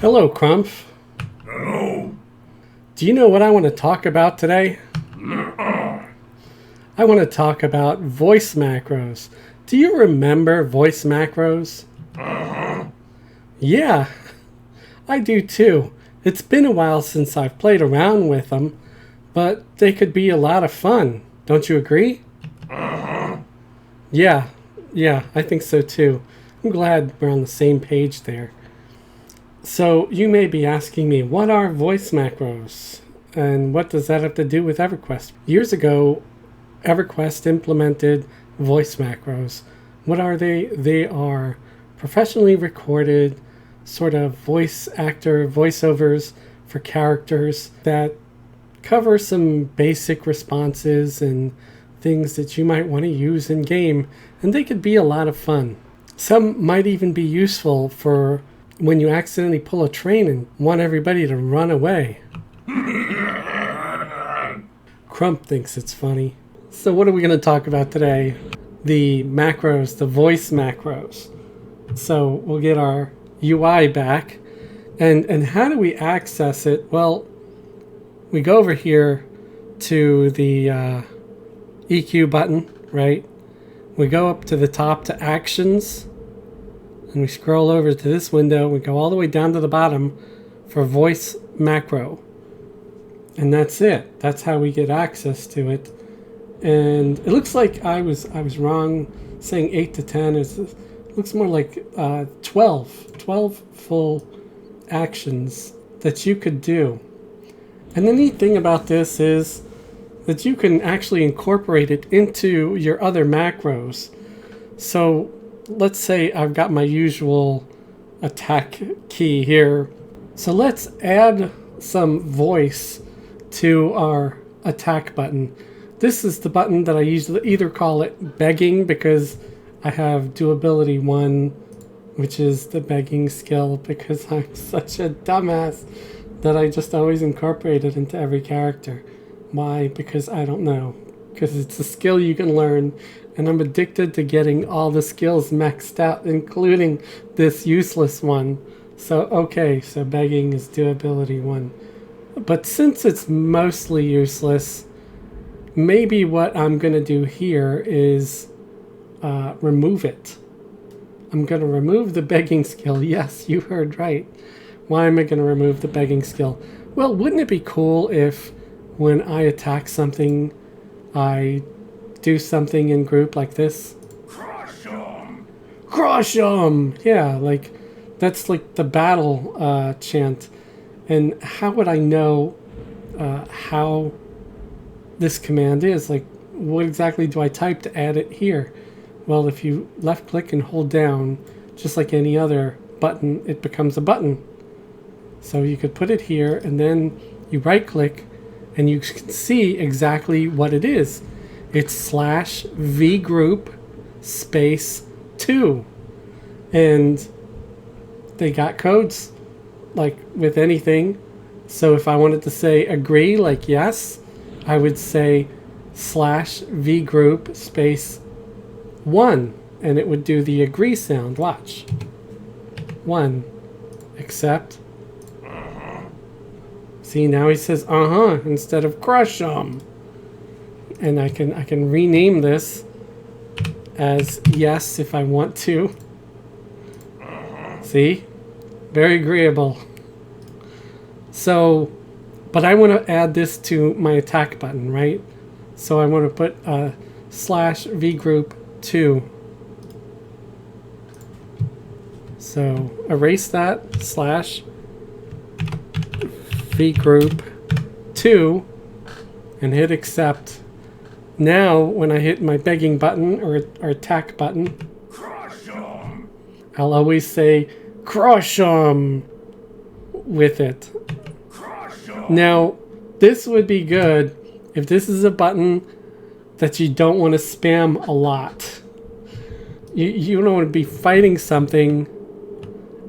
Hello, Crumph. Hello. Do you know what I want to talk about today? I want to talk about voice macros. Do you remember voice macros? Yeah, I do too. It's been a while since I've played around with them, but they could be a lot of fun. Don't you agree? Yeah, I think so too. I'm glad we're on the same page there. So you may be asking me, what are voice macros? And what does that have to do with Everquest? Years ago, Everquest implemented voice macros. What are they? They are professionally recorded sort of voice actor voiceovers for characters that cover some basic responses and things that you might want to use in game, and they could be a lot of fun. Some might even be useful for when you accidentally pull a train and want everybody to run away. Crump thinks it's funny. So what are we going to talk about today? The macros, the voice macros. So we'll get our UI back. And how do we access it? Well, we go over here to the EQ button, right? We go up to the top to Actions, and we scroll over to this window. We go all the way down to the bottom for Voice Macro. And that's it. That's how we get access to it. And it looks like I was wrong saying 8 to 10. It looks more like 12 full actions that you could do. And the neat thing about this is that you can actually incorporate it into your other macros. So let's say I've got my usual attack key here. So let's add some voice to our attack button. This is the button that I usually either call it begging because I have durability 1, which is the begging skill, because I'm such a dumbass that I just always incorporate it into every character. Why? Because I don't know. Because it's a skill you can learn, and I'm addicted to getting all the skills maxed out, including this useless one. So, okay, so begging is durability 1. But since it's mostly useless, maybe what I'm going to do here is remove it. I'm going to remove the begging skill. Yes, you heard right. Why am I going to remove the begging skill? Well, wouldn't it be cool if when I attack something, I do something in group like this? Crush 'em. Crush 'em! Yeah, like, that's like the battle chant. And how would I know how this command is? Like, what exactly do I type to add it here? Well, if you left click and hold down, just like any other button, it becomes a button. So you could put it here, and then you right click, and you can see exactly what it is. It's /vgroup space 2. And they got codes, like with anything. So if I wanted to say agree, like yes, I would say /vgroup space 1, and it would do the agree sound. Watch. 1. Accept. See, now he says instead of crush 'em. And I can rename this as yes if I want to. See? Very agreeable. So, but I want to add this to my attack button, right? So I want to put /vgroup 2. So erase that /vgroup 2 and hit accept. Now when I hit my begging button or attack button, Crush 'em. I'll always say crush 'em with it. Crush 'em. Now this would be good if this is a button that you don't want to spam a lot. You don't want to be fighting something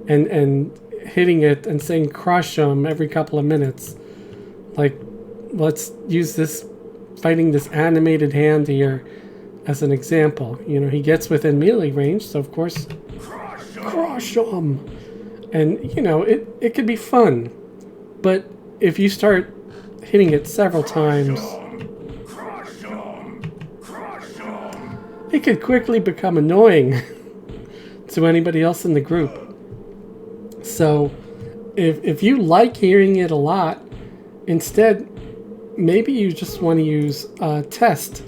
and hitting it and saying crush 'em every couple of minutes. Like, let's use this fighting this animated hand here as an example. You know, he gets within melee range, so of course Crush 'em. crush 'em. And, you know, it could be fun. But if you start hitting it several times, Crush 'em! Crush 'em! it could quickly become annoying to anybody else in the group. So if you like hearing it a lot, instead, maybe you just want to use test.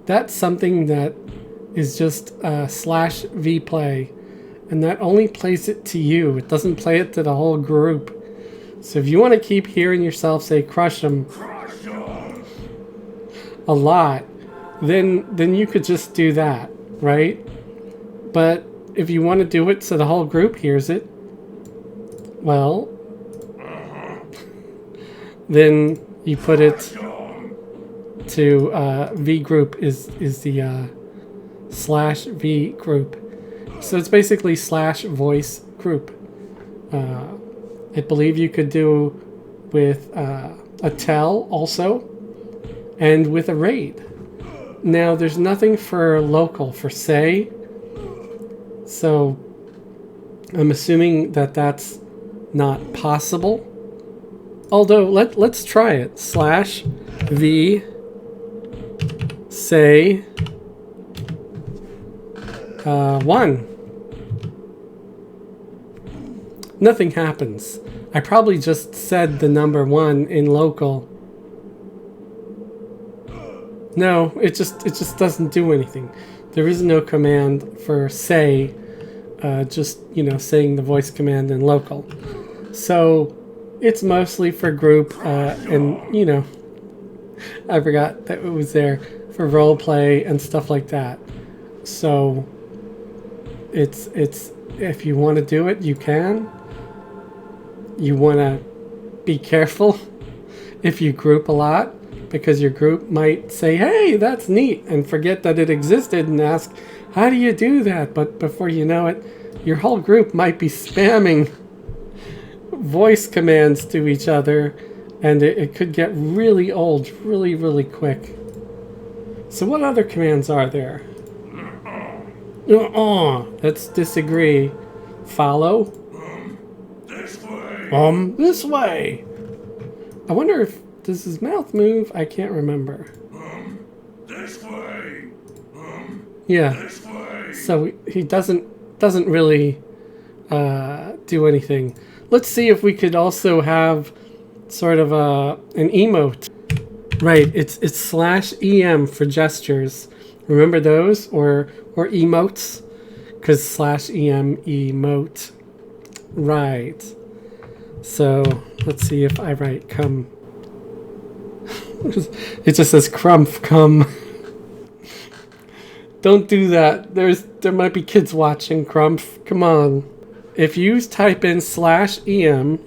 That's something that is just /vplay, and that only plays it to you. It doesn't play it to the whole group. So if you want to keep hearing yourself say crush 'em a lot, then you could just do that, right? But if you want to do it so the whole group hears it, well, then you put it to V group is the /V group. So it's basically /voice group. I believe you could do with a tell also, and with a raid. Now there's nothing for local, for say, so I'm assuming that that's not possible. Although let's try it. /V say 1. Nothing happens. I probably just said the number 1 in local. No, it just doesn't do anything. There is no command for say, just, you know, saying the voice command in local. So it's mostly for group, and, you know, I forgot that it was there for role play and stuff like that. So it's if you want to do it, you can. You want to be careful if you group a lot, because your group might say, hey, that's neat, and forget that it existed and ask, how do you do that? But before you know it, your whole group might be spamming voice commands to each other, and it could get really old really, really quick. So what other commands are there? Let's disagree. Follow. This way! This way. I wonder if, does his mouth move? I can't remember. This way! Yeah. This way! So he doesn't really do anything. Let's see if we could also have sort of an emote. Right, it's /em for gestures. Remember those, or emotes, because /em emote. Right. So let's see if I write come. It just says crumph come. Don't do that. There might be kids watching. Crumph, come on. If you type in /em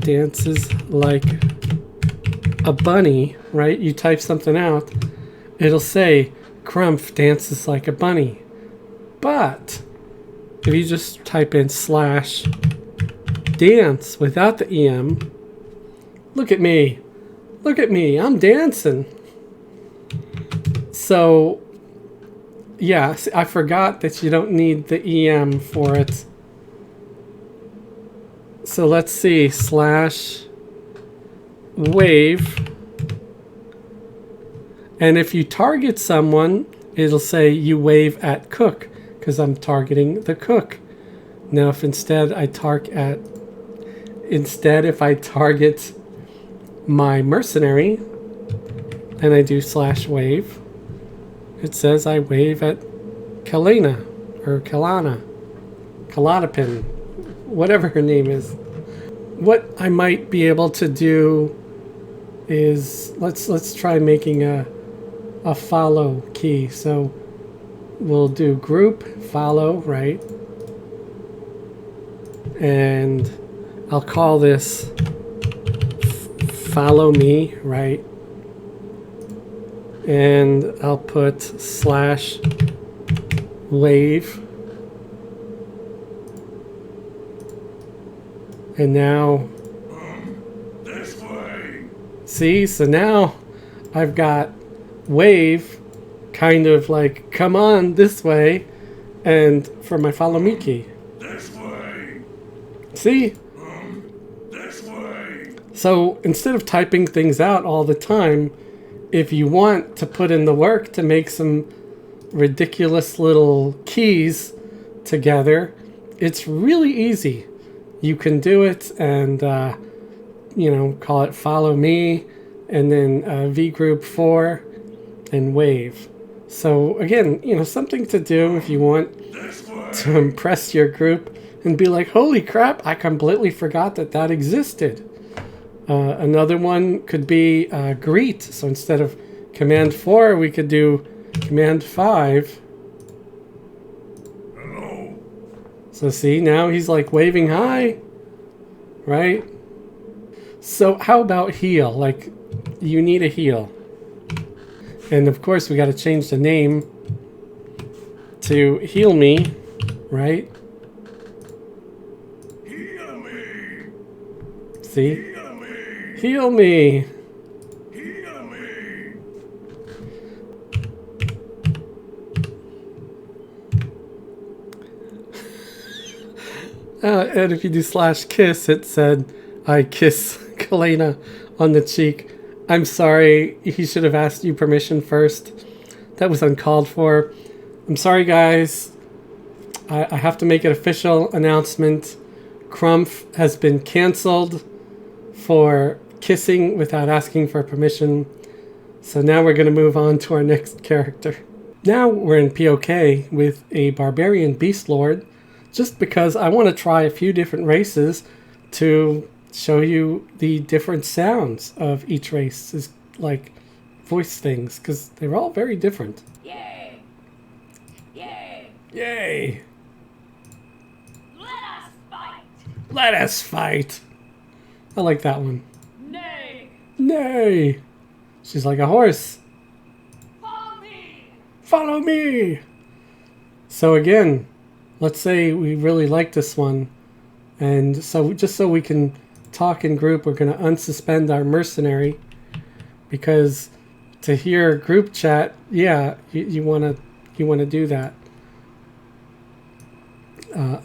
dances like a bunny, right? You type something out, it'll say Crumph dances like a bunny. But if you just type in /dance without the em, look at me, I'm dancing. So yeah, I forgot that you don't need the em for it. So let's see, /wave. And if you target someone, it'll say you wave at cook, because I'm targeting the cook. Now if instead I target my mercenary and I do /wave, it says I wave at Kalina or Kalatapin, whatever her name is. What I might be able to do is let's try making a follow key. So we'll do group follow, right? And I'll call this follow me, right? And I'll put /wave. And now, This way! see, so now I've got wave kind of like come on this way, And for my follow me key. This way. See? This way. So instead of typing things out all the time, if you want to put in the work to make some ridiculous little keys together, it's really easy. You can do it and, call it follow me and then V group 4 and wave. So again, something to do if you want to impress your group and be like, holy crap, I completely forgot that existed. Another one could be greet. So instead of command 4, we could do command 5. Hello. So see, now he's like waving hi, right? So how about heal? Like, you need a heal. And of course, we got to change the name to heal me, right? Heal me. See? Heal me. Heal me. Heal me. And if you do /kiss, it said, I kiss Kalena on the cheek. I'm sorry, he should have asked you permission first. That was uncalled for. I'm sorry, guys. I have to make an official announcement. Crumph has been canceled for kissing without asking for permission. So now we're going to move on to our next character. Now we're in POK with a barbarian beast lord, just because I want to try a few different races to show you the different sounds of each race, is like voice things, because they're all very different. Yay! Yay! Yay! Let us fight! Let us fight! I like that one. Nay! Nay! She's like a horse. Follow me! Follow me! So again, let's say we really like this one, and so just so we can talk in group, we're going to unsuspend our mercenary, because to hear group chat, yeah, you want to do that.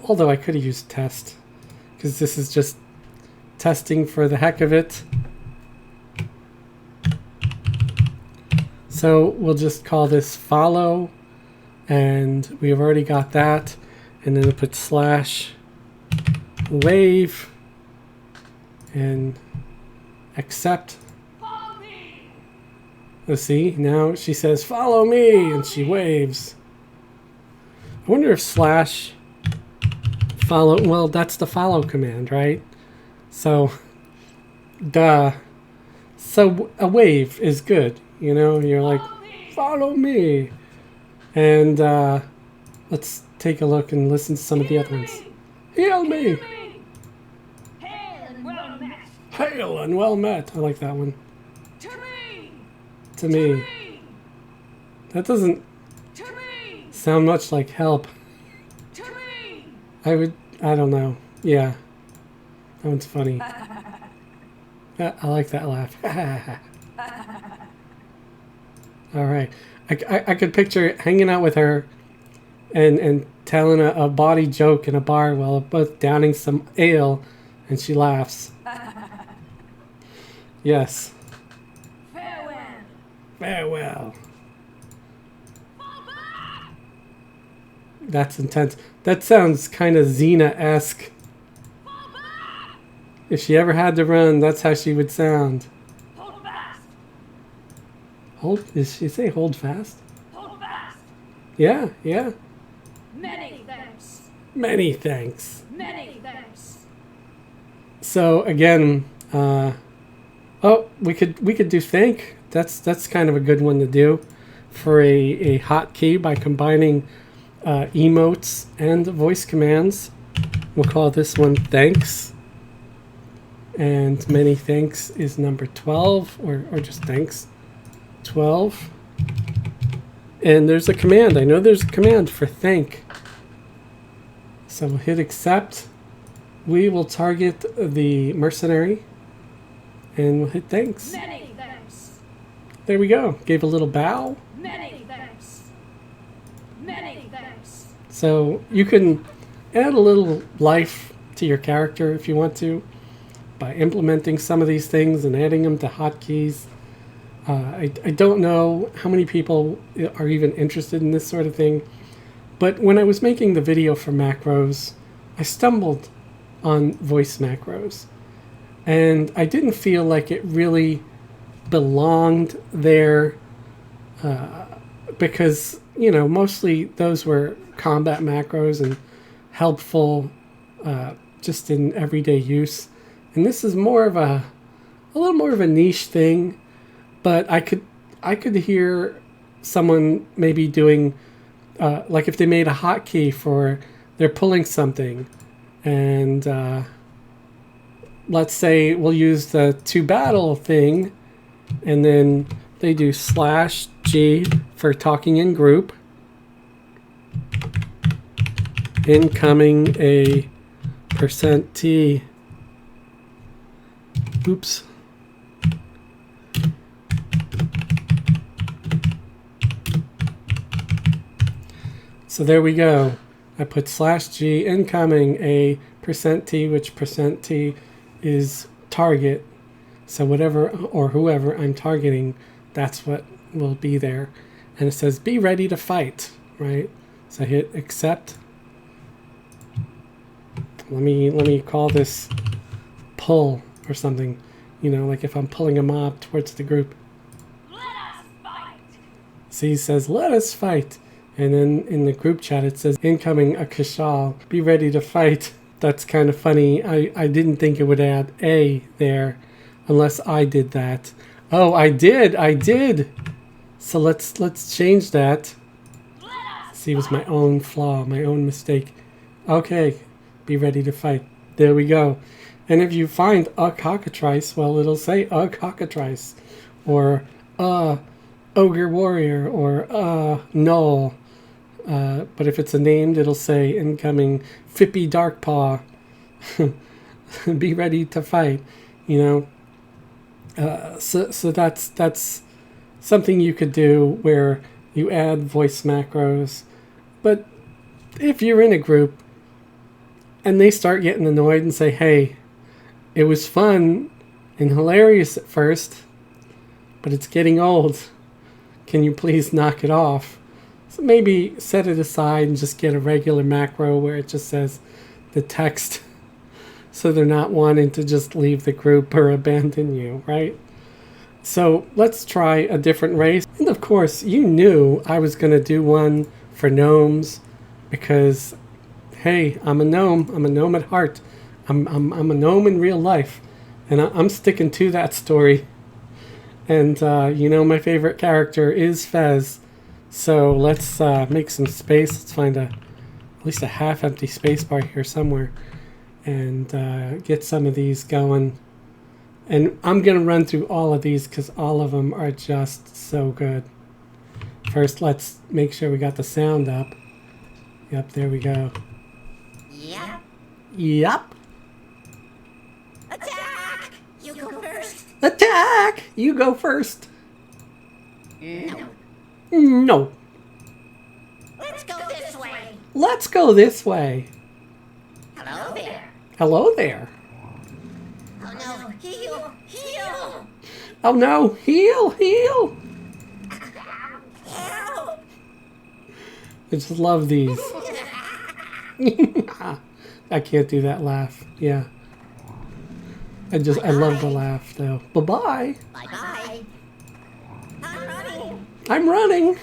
Although I could have used test, because this is just testing for the heck of it. So we'll just call this follow, and we've already got that, and then we'll put /wave and accept. Follow me! Let's see, now she says follow me and she waves. I wonder if /follow, well, that's the follow command, right? So duh. So a wave is good, you're like follow me. And let's take a look and listen to some of the other ones. Heal me! Hail and well met! Hail and well met. I like that one. To me! To me. That doesn't To me! sound much like help. To me! I don't know. Yeah. That one's funny. I like that laugh. All right. I could picture hanging out with her and telling a bawdy joke in a bar while both downing some ale, and she laughs. Yes. Farewell! Farewell. Fall back! That's intense. That sounds kind of Xena-esque. Fall back! If she ever had to run, that's how she would sound. Hold fast! Hold? Did she say hold fast? Hold fast! Yeah, yeah. Many thanks! Many thanks. Many thanks! So again, we could do thank. That's kind of a good one to do for a hotkey by combining emotes and voice commands. We'll call this one thanks. And many thanks is number 12, or just thanks. 12. And there's a command. I know there's a command for thank. So we'll hit accept. We will target the mercenary. And we'll hit thanks. Many thanks! There we go. Gave a little bow. Many thanks! Many thanks! So you can add a little life to your character if you want to by implementing some of these things and adding them to hotkeys. I don't know how many people are even interested in this sort of thing, but when I was making the video for macros, I stumbled on voice macros, and I didn't feel like it really belonged there because, you know, mostly those were combat macros and helpful just in everyday use. And this is more of a little more of a niche thing, but I could hear someone maybe doing like if they made a hotkey for they're pulling something, and let's say we'll use the to battle thing, and then they do /G for talking in group, incoming a %T. Oops. So there we go. I put /G incoming a %T, which %T is target. So whatever or whoever I'm targeting, that's what will be there. And it says be ready to fight, right? So I hit accept. Let me call this pull or something. You know, like if I'm pulling a mob towards the group. Let us fight. See, it says let us fight. And then in the group chat it says incoming a Kashal, be ready to fight. That's kind of funny. I didn't think it would add a there unless I did that. Oh, I did. So let's change that. See, it was my own flaw, my own mistake. Okay, be ready to fight. There we go. And if you find a cockatrice, well, it'll say a cockatrice, or ogre warrior, or null. But if it's a named, it'll say incoming Fippy Darkpaw. Be ready to fight. You know. So that's something you could do where you add voice macros. But if you're in a group and they start getting annoyed and say, hey, it was fun and hilarious at first, but it's getting old. Can you please knock it off? So maybe set it aside and just get a regular macro where it just says the text so they're not wanting to just leave the group or abandon you, right? So let's try a different race. And of course, you knew I was going to do one for gnomes because, hey, I'm a gnome. I'm a gnome at heart. I'm a gnome in real life. And I'm sticking to that story. And, you know, my favorite character is Fez. So let's make some space. Let's find at least a half-empty space bar here somewhere. And get some of these going. And I'm going to run through all of these because all of them are just so good. First, let's make sure we got the sound up. Yep, there we go. Yep. Attack! You go first. Attack! You go first. No. No. Let's go this way. Let's go this way. Hello there. Hello there. Oh no, heal! Heal! Oh no, heal! Help! I just love these. I can't do that laugh. Yeah. I love the laugh though. Bye-bye. Bye-bye. I'm running. I'm running.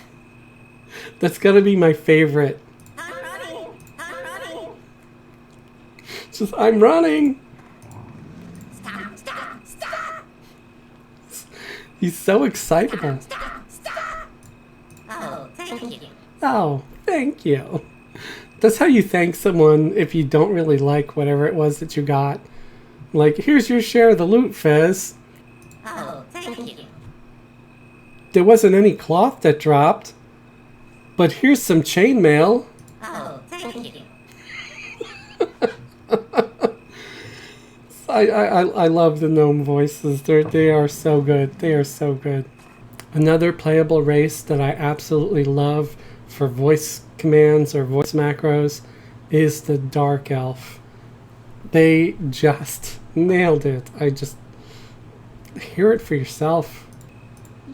That's gonna be my favorite. I'm running. I'm running. Just I'm running. Stop! Stop! Stop! He's so excitable. Stop! Stop! Oh, thank you. Oh, thank you. That's how you thank someone if you don't really like whatever it was that you got. Like, here's your share of the loot, Fez. Oh, thank you. There wasn't any cloth that dropped, but here's some chainmail. Oh, thank you. I love the gnome voices. They are so good. They are so good. Another playable race that I absolutely love for voice commands or voice macros is the Dark Elf. They just nailed it. I just hear it for yourself.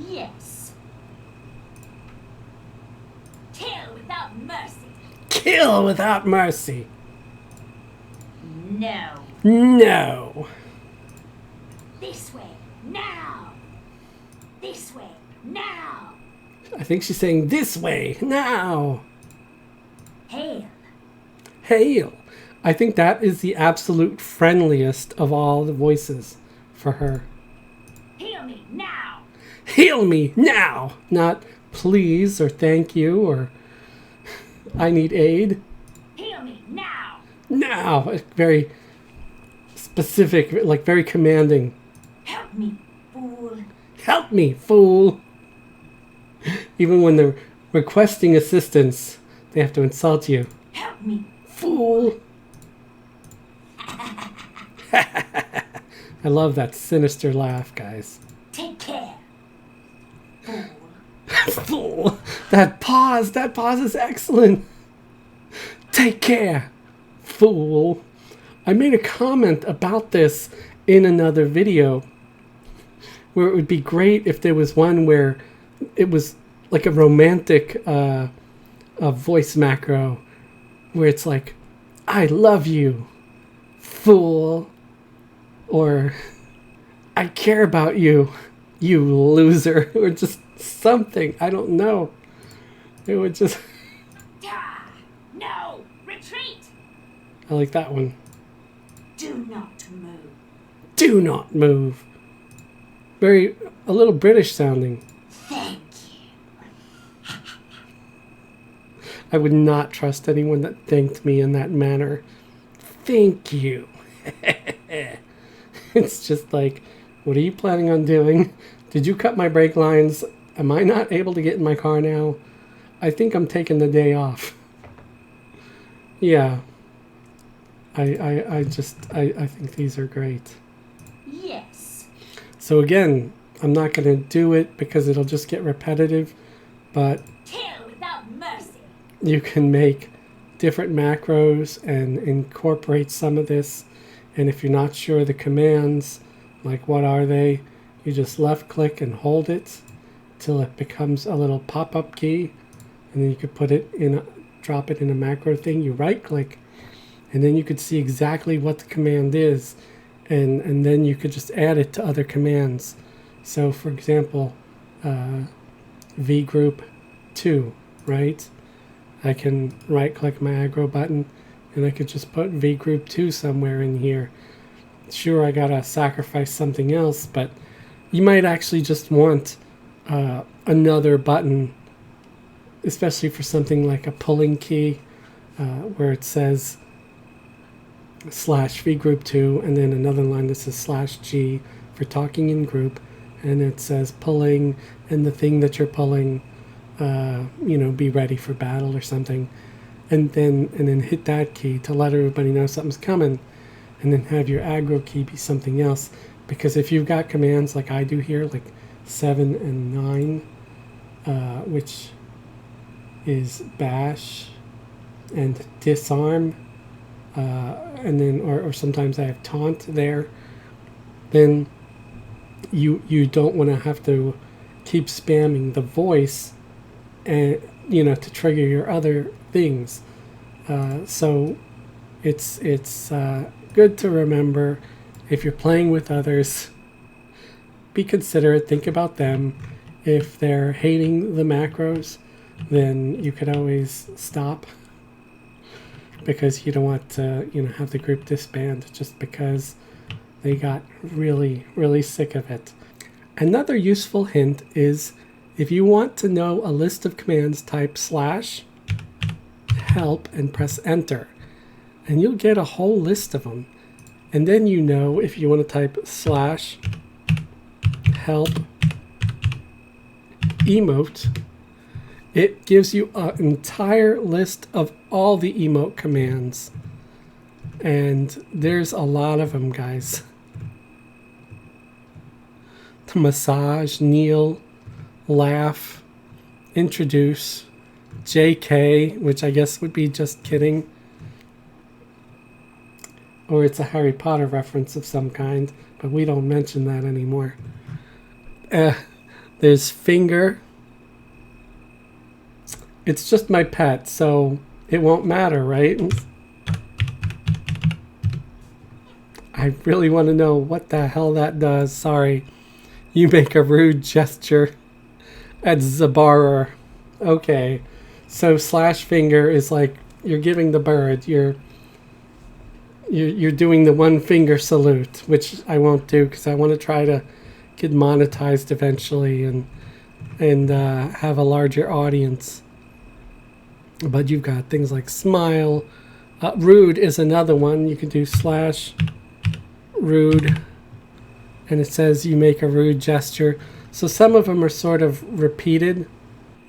Yes. Kill without mercy. Kill without mercy. No. No. This way. Now. This way. Now. I think she's saying this way, now. Hail. Hail. I think that is the absolute friendliest of all the voices for her. Heal me now. Heal me now. Not please or thank you or I need aid. Heal me now. Now. Very specific, like very commanding. Help me, fool. Help me, fool. Even when they're requesting assistance, they have to insult you. Help me. Fool. I love that sinister laugh, guys. Take care. Fool. Fool. That pause is excellent. Take care, fool. I made a comment about this in another video where it would be great if there was one where it was like a romantic voice macro where it's like, I love you, fool, or I care about you, you loser, or just something. I don't know. It would just... Ah, no. Retreat. I like that one. Do not move. Do not move. Very, a little British sounding. Thank you. I would not trust anyone that thanked me in that manner. Thank you. It's just like, what are you planning on doing? Did you cut my brake lines? Am I not able to get in my car now? I think I'm taking the day off. Yeah. I think these are great. Yes. So again, I'm not going to do it because it'll just get repetitive, but Kill without mercy. you can make different macros and incorporate some of this. And if you're not sure the commands, like what are they, you just left click and hold it till it becomes a little pop-up key, and then you could put it in drop it in a macro thing. You right click, and then you could see exactly what the command is, and then you could just add it to other commands. So for example, V group 2, right? I can right click my aggro button and I could just put V group 2 somewhere in here. Sure, I gotta sacrifice something else, but you might actually just want another button, especially for something like a pulling key, where it says /V group 2 and then another line that says /G for talking in group, and it says pulling and the thing that you're pulling, be ready for battle or something, and then hit that key to let everybody know something's coming, and then have your aggro key be something else. Because if you've got commands like I do here, like 7 and 9, which is bash and disarm, and then or sometimes I have taunt there, then you don't want to have to keep spamming the voice and to trigger your other things. So it's good to remember, if you're playing with others, be considerate, think about them. If they're hating the macros, then you could always stop, because you don't want to have the group disband just because they got really, really sick of it. Another useful hint is, if you want to know a list of commands, type /help and press enter, and you'll get a whole list of them. And then if you want to type /help emote, it gives you an entire list of all the emote commands. And there's a lot of them, guys. To massage, kneel, laugh, introduce, JK, which I guess would be just kidding. Or it's a Harry Potter reference of some kind, but we don't mention that anymore. There's Finger. It's just my pet, so it won't matter, right? I really want to know what the hell that does. Sorry. You make a rude gesture at Zabarer. Okay. So /finger is like you're giving the bird. You're doing the one finger salute, which I won't do because I want to try to get monetized eventually and have a larger audience. But you've got things like smile. Rude is another one. You can do /rude. And it says you make a rude gesture. So some of them are sort of repeated.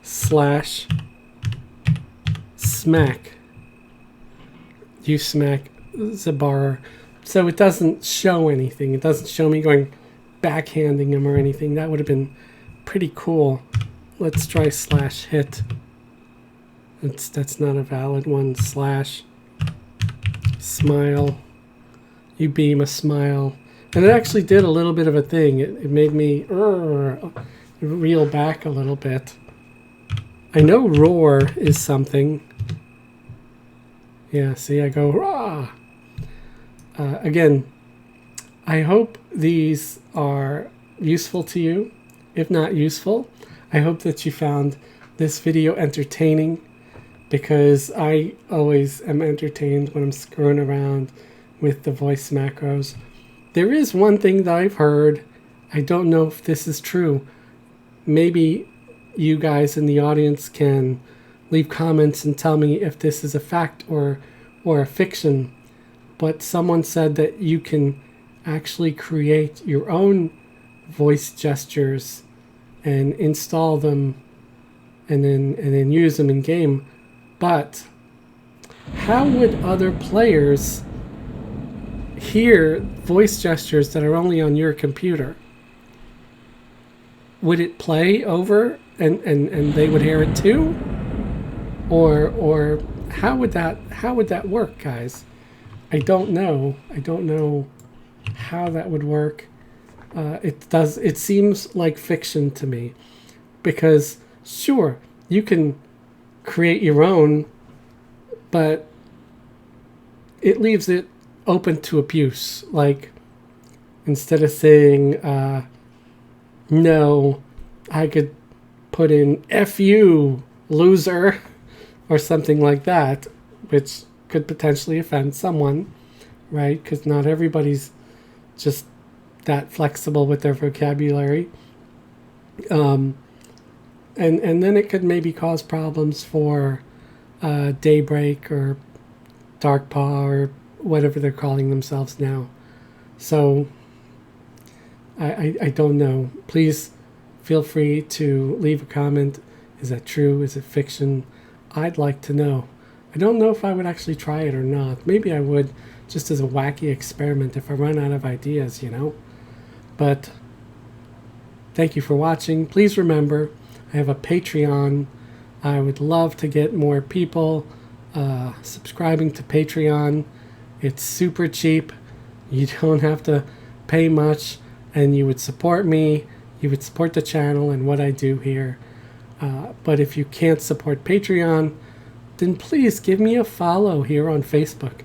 /smack. You smack Zabar. So it doesn't show anything. It doesn't show me going backhanding him or anything. That would have been pretty cool. Let's try /hit. That's not a valid one. /smile. You beam a smile. And it actually did a little bit of a thing. It made me reel back a little bit. I know roar is something. Yeah, see, I go rah. Again, I hope these are useful to you. If not useful, I hope that you found this video entertaining, because I always am entertained when I'm screwing around with the voice macros. There is one thing that I've heard. I don't know if this is true. Maybe you guys in the audience can leave comments and tell me if this is a fact or a fiction. But someone said that you can actually create your own voice gestures and install them and then use them in game. But how would other players hear voice gestures that are only on your computer? Would it play over and they would hear it too? Or how would that work, guys? I don't know. I don't know how that would work. It seems like fiction to me, because sure, you can create your own, but it leaves it open to abuse. Like, instead of saying no, I could put in F you, loser, or something like that, which could potentially offend someone, right? Because not everybody's just that flexible with their vocabulary. And then it could maybe cause problems for Daybreak or Darkpaw or whatever they're calling themselves now. So I don't know. Please feel free to leave a comment. Is that true? Is it fiction? I'd like to know. I don't know if I would actually try it or not. Maybe I would, just as a wacky experiment if I run out of ideas, you know. But thank you for watching. Please remember, I have a Patreon. I would love to get more people subscribing to Patreon. It's super cheap. You don't have to pay much, and you would support me. You would support the channel and what I do here. But if you can't support Patreon, then please give me a follow here on Facebook.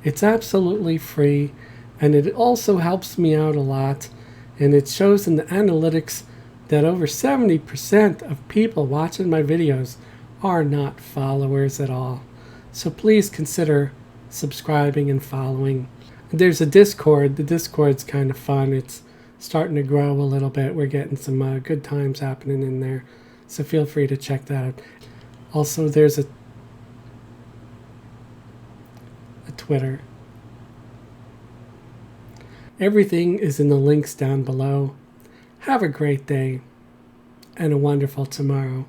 It's absolutely free, and it also helps me out a lot. And it shows in the analytics that over 70% of people watching my videos are not followers at all. So please consider subscribing and following. There's a Discord. The Discord's kind of fun. It's starting to grow a little bit. We're getting some good times happening in there. So feel free to check that out. Also, there's a Twitter. Everything is in the links down below. Have a great day and a wonderful tomorrow.